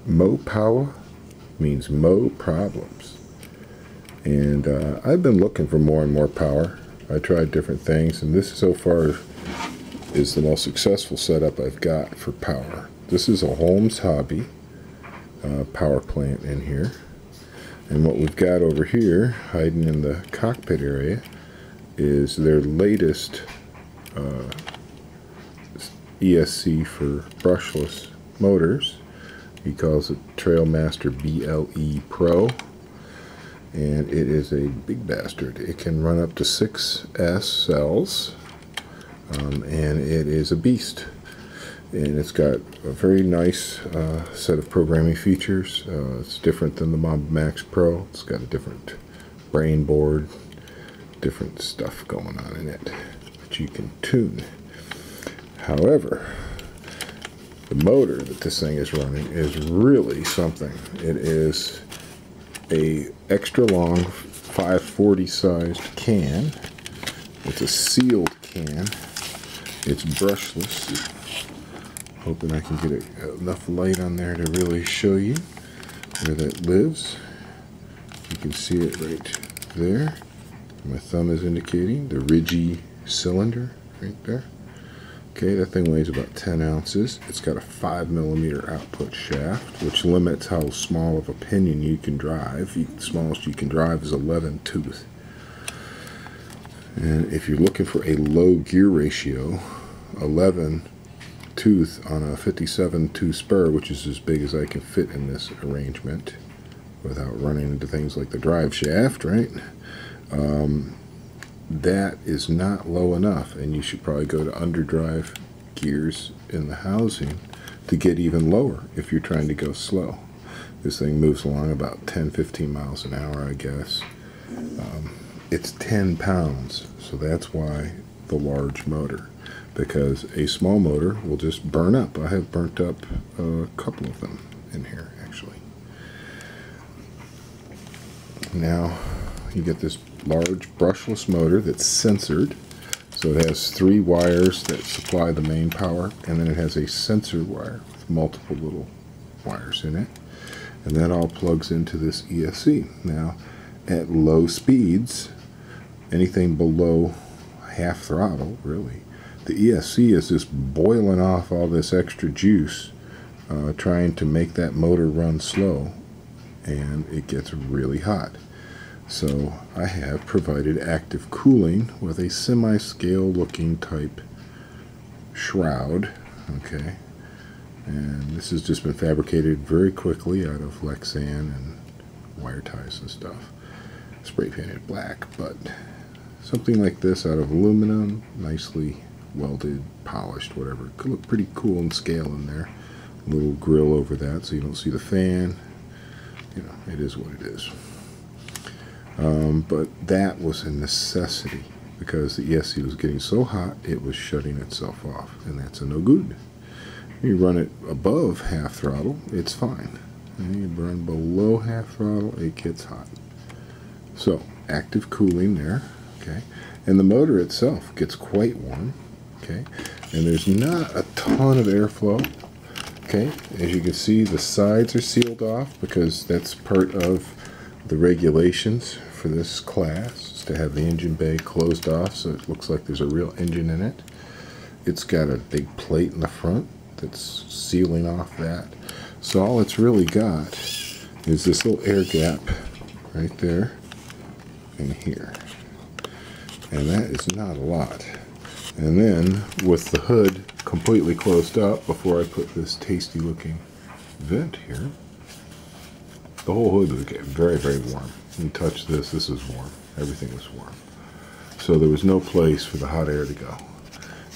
Mo Power means Mo Problems. And I've been looking for more and more power. I tried different things, and this so far is the most successful setup I've got for power. This is a Holmes Hobby power plant in here. And what we've got over here, hiding in the cockpit area, is their latest ESC for brushless motors. He calls it Trailmaster BLE Pro, and it is a big bastard. It can run up to 6S cells, and it is a beast. And it's got a very nice set of programming features. It's different than the Mamba Max Pro. It's got a different brain board, different stuff going on in it that you can tune. However, the motor that this thing is running is really something. It is a extra long 540 sized can. It's a sealed can. It's brushless. Hoping I can get enough light on there to really show you where that lives. You can see it right there. My thumb is indicating the ridgy cylinder right there. Okay, that thing weighs about 10 ounces. It's got a 5mm output shaft, which limits how small of a pinion you can drive. The smallest you can drive is 11 tooth. And if you're looking for a low gear ratio, 11 tooth on a 57 tooth spur, which is as big as I can fit in this arrangement without running into things like the drive shaft, right? That is not low enough, and you should probably go to underdrive gears in the housing to get even lower if you're trying to go slow. This thing moves along about 10-15 miles an hour, I guess. It's 10 pounds, so that's why the large motor, because a small motor will just burn up. I have burnt up a couple of them in here, actually. Now you get this large brushless motor that's sensored. So it has 3 wires that supply the main power, and then it has a sensor wire with multiple little wires in it. And that all plugs into this ESC. Now, at low speeds, anything below half throttle, really, the ESC is just boiling off all this extra juice, trying to make that motor run slow, and it gets really hot. So I have provided active cooling with a semi-scale looking type shroud, okay, and this has just been fabricated very quickly out of Lexan and wire ties and stuff, spray painted black, but something like this out of aluminum, nicely welded, polished, whatever. It could look pretty cool in scale in there. A little grill over that so you don't see the fan. You know, it is what it is. But that was a necessity because the ESC was getting so hot it was shutting itself off, and that's a no good. You run it above half throttle, it's fine. And you run below half throttle, it gets hot. So active cooling there, okay, and the motor itself gets quite warm, okay, and there's not a ton of airflow. Okay, as you can see, the sides are sealed off because that's part of the regulations for this class, is to have the engine bay closed off so it looks like there's a real engine in it. It's got a big plate in the front that's sealing off that. So all it's really got is this little air gap right there and here. And that is not a lot. And then with the hood completely closed up, before I put this tasty looking vent here, the whole hood was getting very, very warm. You touch this, this was warm. Everything was warm. So there was no place for the hot air to go.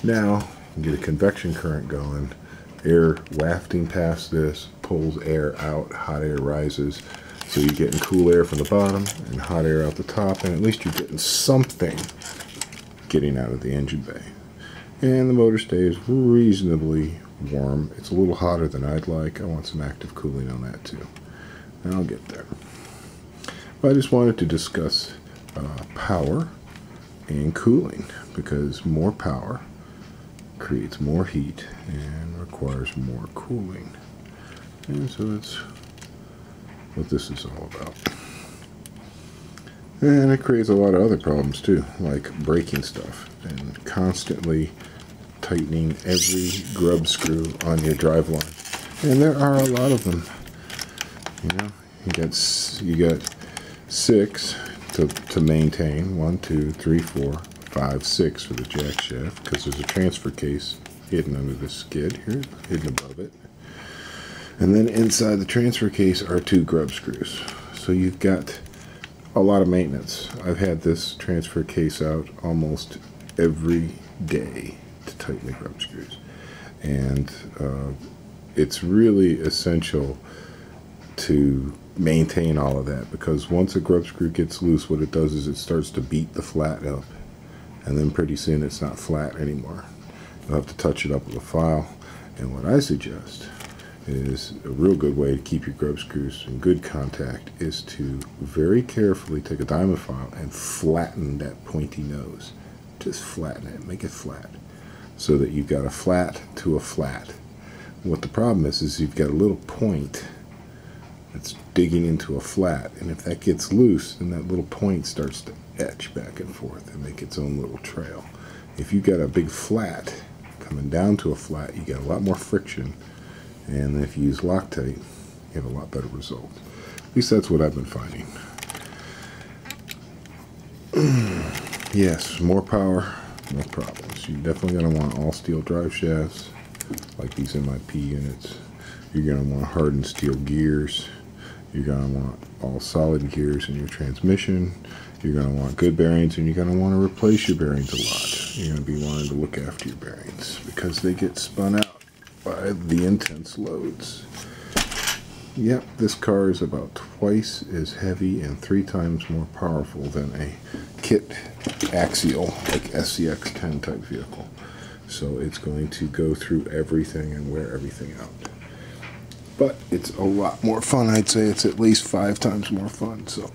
Now, you get a convection current going, air wafting past this, pulls air out, hot air rises. So you're getting cool air from the bottom and hot air out the top, and at least you're getting something getting out of the engine bay. And the motor stays reasonably warm. It's a little hotter than I'd like. I want some active cooling on that too. And I'll get there. But I just wanted to discuss power and cooling, because more power creates more heat and requires more cooling. And so that's what this is all about. And it creates a lot of other problems too, like breaking stuff and constantly tightening every grub screw on your drive line. And there are a lot of them. You know, you got 6 to maintain. 1, 2, 3, 4, 5, 6 for the jack shaft, because there's a transfer case hidden under the skid here, hidden above it. And then inside the transfer case are 2 grub screws. So you've got a lot of maintenance. I've had this transfer case out almost every day to tighten the grub screws. And it's really essential to maintain all of that, because once a grub screw gets loose, what it does is it starts to beat the flat up, and then pretty soon it's not flat anymore. You'll have to touch it up with a file. And what I suggest is a real good way to keep your grub screws in good contact is to very carefully take a diamond file and flatten that pointy nose. Just flatten it, make it flat, so that you've got a flat to a flat. What the problem is you've got a little point that's digging into a flat, and if that gets loose, then that little point starts to etch back and forth and make its own little trail. If you've got a big flat coming down to a flat, you get a lot more friction, and if you use Loctite, you have a lot better result. At least that's what I've been finding. Yes, more power, more problems. You're definitely going to want all steel drive shafts, like these MIP units. You're going to want hardened steel gears. You're going to want all solid gears in your transmission. You're going to want good bearings, and you're going to want to replace your bearings a lot. You're going to be wanting to look after your bearings because they get spun out by the intense loads. Yep, this car is about twice as heavy and 3 times more powerful than a kit axial, like SCX-10 type vehicle. So it's going to go through everything and wear everything out. But it's a lot more fun. I'd say it's at least 5 times more fun, so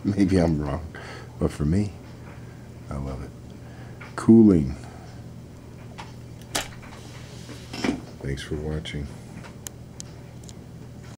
maybe I'm wrong. But for me, I love it. Cooling. Thanks for watching.